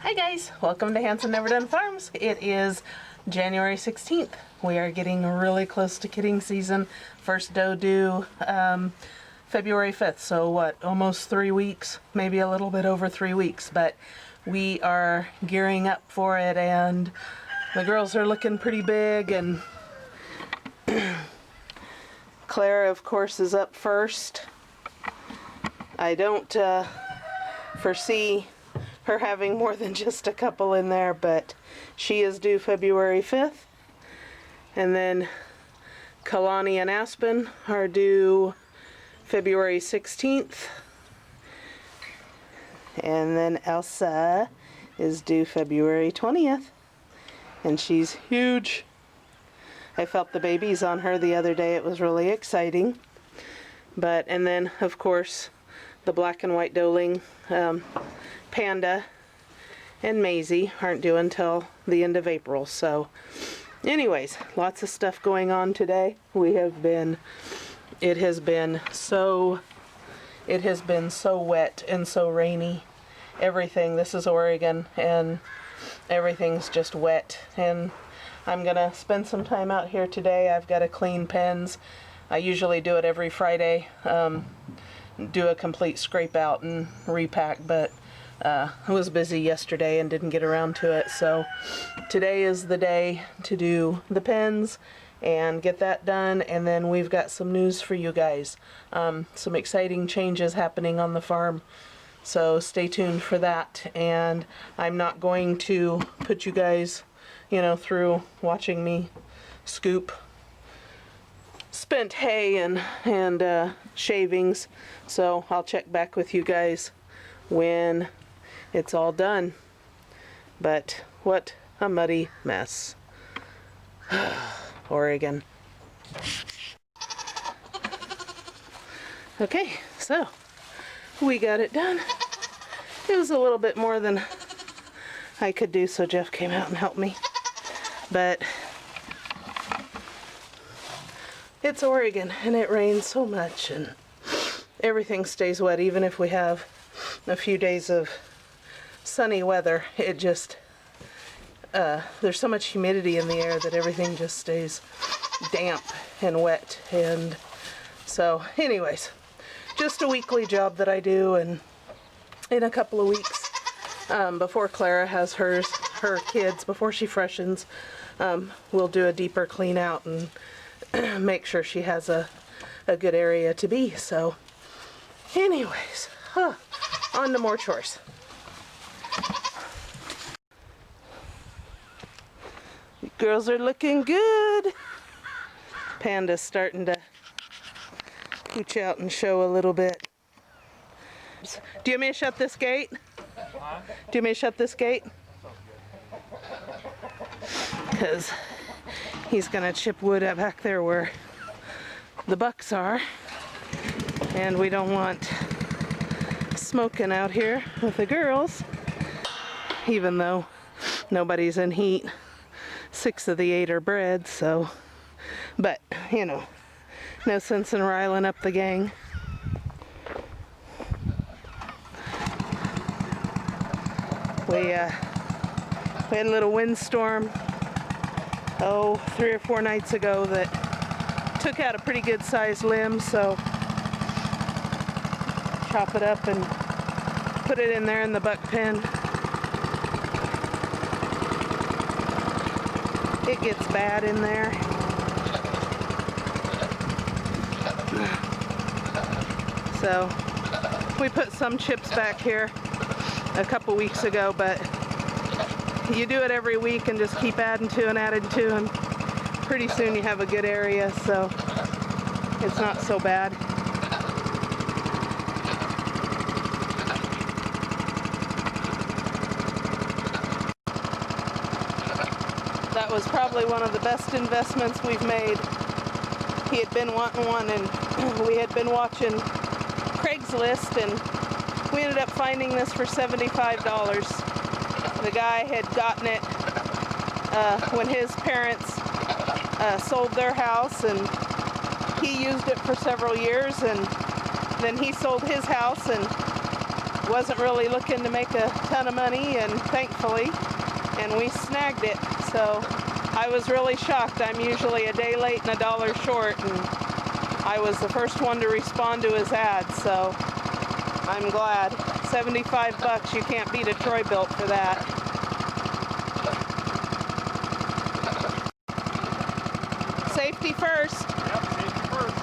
Hi guys, welcome to Hansen Never Done Farms. It is January 16th. We are getting really close to kidding season. First doe due February 5th, so what, almost 3 weeks, maybe a little bit over 3 weeks, but we are gearing up for it and the girls are looking pretty big, and Clara of course is up first. I don't foresee her having more than just a couple in there, but she is due February 5th. And then Kalani and Aspen are due February 16th. And then Elsa is due February 20th. And she's huge. I felt the babies on her the other day. It was really exciting. And then, of course, the black and white doeling, Panda and Maisie aren't due until the end of April. So anyways, lots of stuff going on today. It has been so wet and so rainy. Everything, this is Oregon, and everything's just wet, and I'm gonna spend some time out here today. I've got to clean pens. I usually do it every Friday, do a complete scrape out and repack, but I was busy yesterday and didn't get around to it, so today is the day to do the pens and get that done. And then we've got some news for you guys, some exciting changes happening on the farm, so stay tuned for that. And I'm not going to put you guys, through watching me scoop spent hay and shavings, so I'll check back with you guys when it's all done. But what a muddy mess. Oregon. Okay, so we got it done. It was a little bit more than I could do, so Jeff came out and helped me. But it's Oregon and it rains so much and everything stays wet. Even if we have a few days of sunny weather, it just there's so much humidity in the air that everything just stays damp and wet. And so anyways, just a weekly job that I do, and in a couple of weeks, before Clara has her kids, before she freshens, we'll do a deeper clean out and make sure she has a good area to be. So anyways, on to more chores. You girls are looking good. Panda's starting to pooch out and show a little bit. Do you want me to shut this gate? Do you want me to shut this gate? Because he's gonna chip wood up back there where the bucks are, and we don't want smoking out here with the girls, even though nobody's in heat. 6 of the 8 are bred, so, but no sense in riling up the gang. We had a little windstorm 3 or 4 nights ago that took out a pretty good sized limb, so chop it up and put it in there in the buck pen. It gets bad in there. So we put some chips back here a couple weeks ago, but you do it every week and just keep adding to and pretty soon you have a good area, so it's not so bad. That was probably one of the best investments we've made. He had been wanting one, and we had been watching Craigslist, and we ended up finding this for $75. The guy had gotten it when his parents sold their house, and he used it for several years, and then he sold his house, and wasn't really looking to make a ton of money, and thankfully, and we snagged it. So I was really shocked. I'm usually a day late and $1 short, and I was the first one to respond to his ad, so I'm glad. $75, you can't beat a Troy built for that. Safety first. Yep, safety first.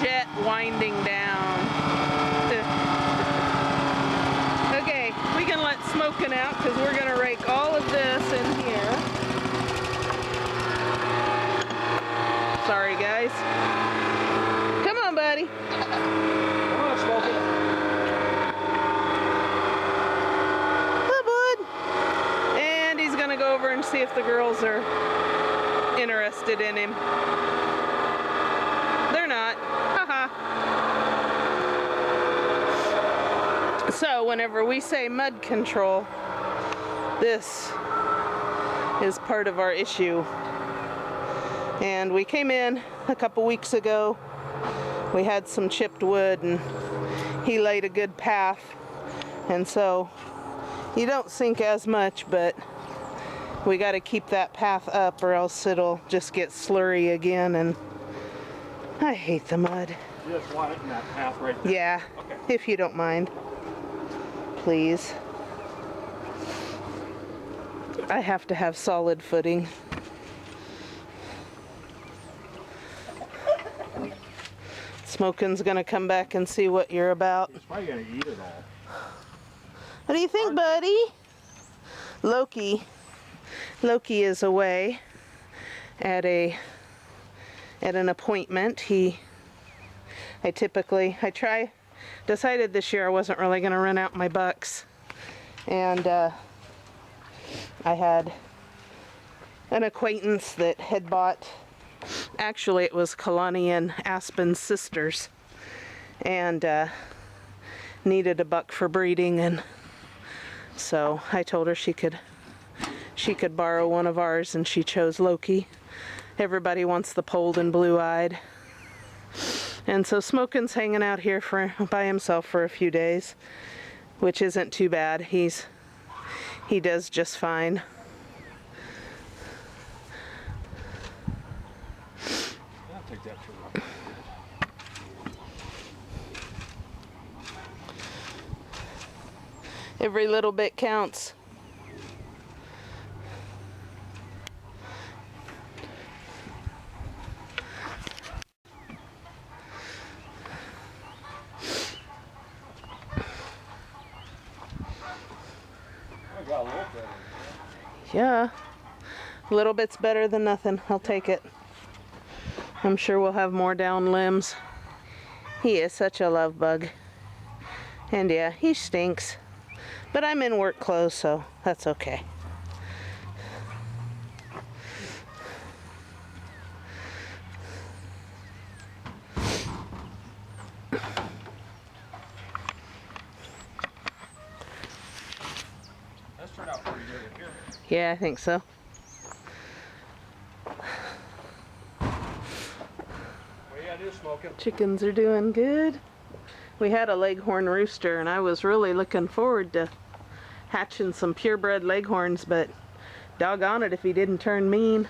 Jet winding down. Okay, we can let smoking out because we're going to rake all of this in here. Sorry, guys. Come on, buddy. Come on, Smokey. Hi, bud. And he's going to go over and see if the girls are interested in him. They're not. Haha. So whenever we say mud control, this is part of our issue. And we came in a couple weeks ago. We had some chipped wood and he laid a good path. And so you don't sink as much, but we got to keep that path up or else it'll just get slurry again, and I hate the mud. You just want it in that path right there? Yeah, okay. If you don't mind, please. I have to have solid footing. Smoking's gonna come back and see what you're about. He's probably gonna eat it all. What do you think, buddy? Loki is away at an appointment. I decided this year I wasn't really going to run out my bucks, and I had an acquaintance that had bought, actually it was Kalani and Aspen's sisters, and needed a buck for breeding, and so I told her she could borrow one of ours, and she chose Loki. Everybody wants the polled and blue-eyed. And so Smokin's hanging out here by himself for a few days, which isn't too bad. He does just fine. I'll take that for a Every little bit counts. I got a little bit. Yeah, a little bit's better than nothing. I'll take it. I'm sure we'll have more down limbs. He is such a love bug. And yeah, he stinks. But I'm in work clothes, so that's okay. That's turned out pretty good in here. Yeah, I think so. What do you gotta do, Smoking? Chickens are doing good. We had a leghorn rooster, and I was really looking forward to hatching some purebred leghorns, but doggone it if he didn't turn mean.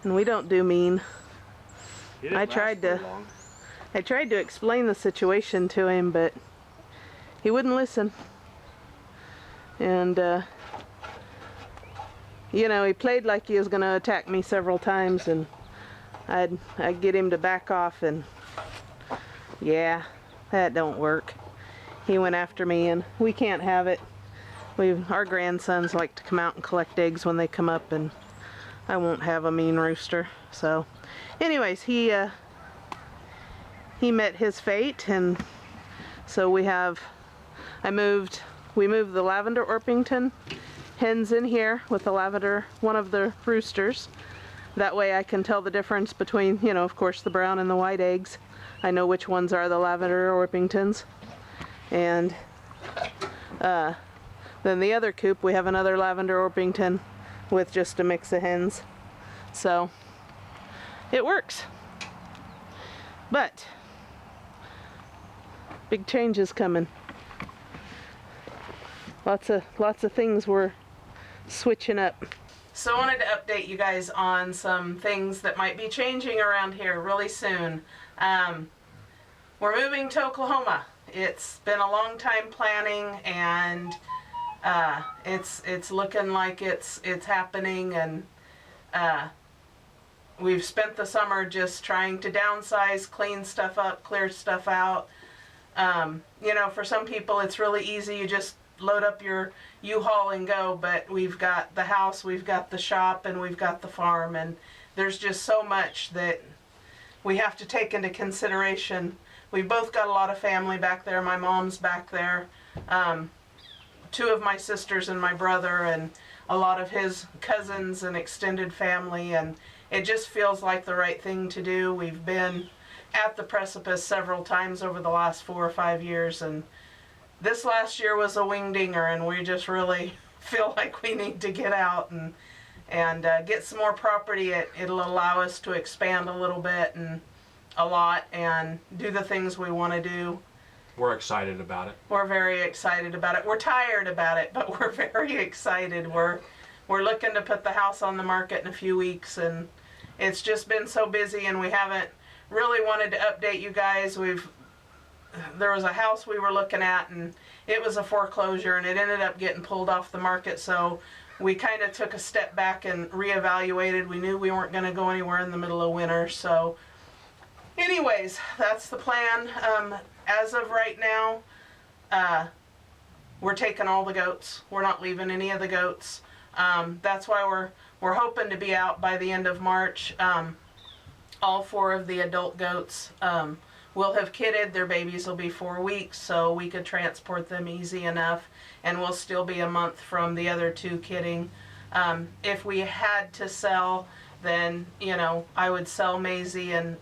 And we don't do mean. He didn't I last tried very to- long. I tried to explain the situation to him, but he wouldn't listen. And, you know, he played like he was going to attack me several times, and I'd get him to back off, and yeah, that don't work. He went after me, and we can't have it. Our grandsons like to come out and collect eggs when they come up, and I won't have a mean rooster. So anyways, he met his fate, and so we moved the lavender Orpington hens in here with the lavender, one of the roosters. That way I can tell the difference between, you know, of course, the brown and the white eggs. I know which ones are the lavender Orpingtons. And then the other coop, we have another lavender Orpington with just a mix of hens. So it works. But big changes coming. Lots of things we're switching up. So I wanted to update you guys on some things that might be changing around here really soon. We're moving to Oklahoma. It's been a long time planning, and it's looking like it's happening, and we've spent the summer just trying to downsize, clean stuff up, clear stuff out. You know, for some people it's really easy. You just load up your U-Haul and go, but we've got the house, we've got the shop, and we've got the farm, and there's just so much that we have to take into consideration. We've both got a lot of family back there. My mom's back there, two of my sisters and my brother, and a lot of his cousins and extended family, and it just feels like the right thing to do. We've been at the precipice several times over the last 4 or 5 years, and this last year was a wingdinger, and we just really feel like we need to get out and get some more property. It'll allow us to expand a little bit and a lot and do the things we want to do. We're excited about it. We're very excited about it. We're tired about it, but we're very excited. We're looking to put the house on the market in a few weeks, and it's just been so busy, and we haven't really wanted to update you guys. There was a house we were looking at, and it was a foreclosure, and it ended up getting pulled off the market, so we kind of took a step back and reevaluated. We knew we weren't going to go anywhere in the middle of winter, so anyways, that's the plan. As of right now, we're taking all the goats. We're not leaving any of the goats. That's why we're hoping to be out by the end of March. All 4 of the adult goats will have kidded. Their babies will be 4 weeks, so we could transport them easy enough, and we'll still be a month from the other 2 kidding. If we had to sell, then, you know, I would sell Maisie and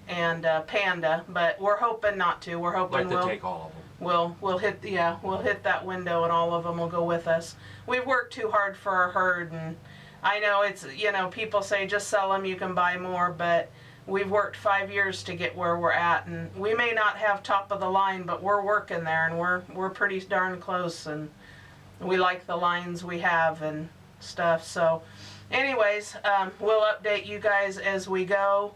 and Panda, but we're hoping not to. We're hoping Like to take all of them. we'll hit that window and all of them will go with us. We've worked too hard for our herd, and I know it's, people say just sell them, you can buy more, but we've worked 5 years to get where we're at, and we may not have top of the line, but we're working there, and we're pretty darn close, and we like the lines we have and stuff. So anyways, we'll update you guys as we go.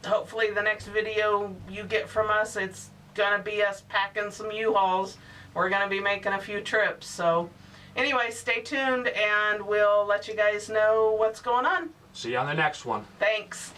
Hopefully the next video you get from us, it's gonna be us packing some U-Hauls. We're gonna be making a few trips. So anyway, stay tuned and we'll let you guys know what's going on. See you on the next one. Thanks.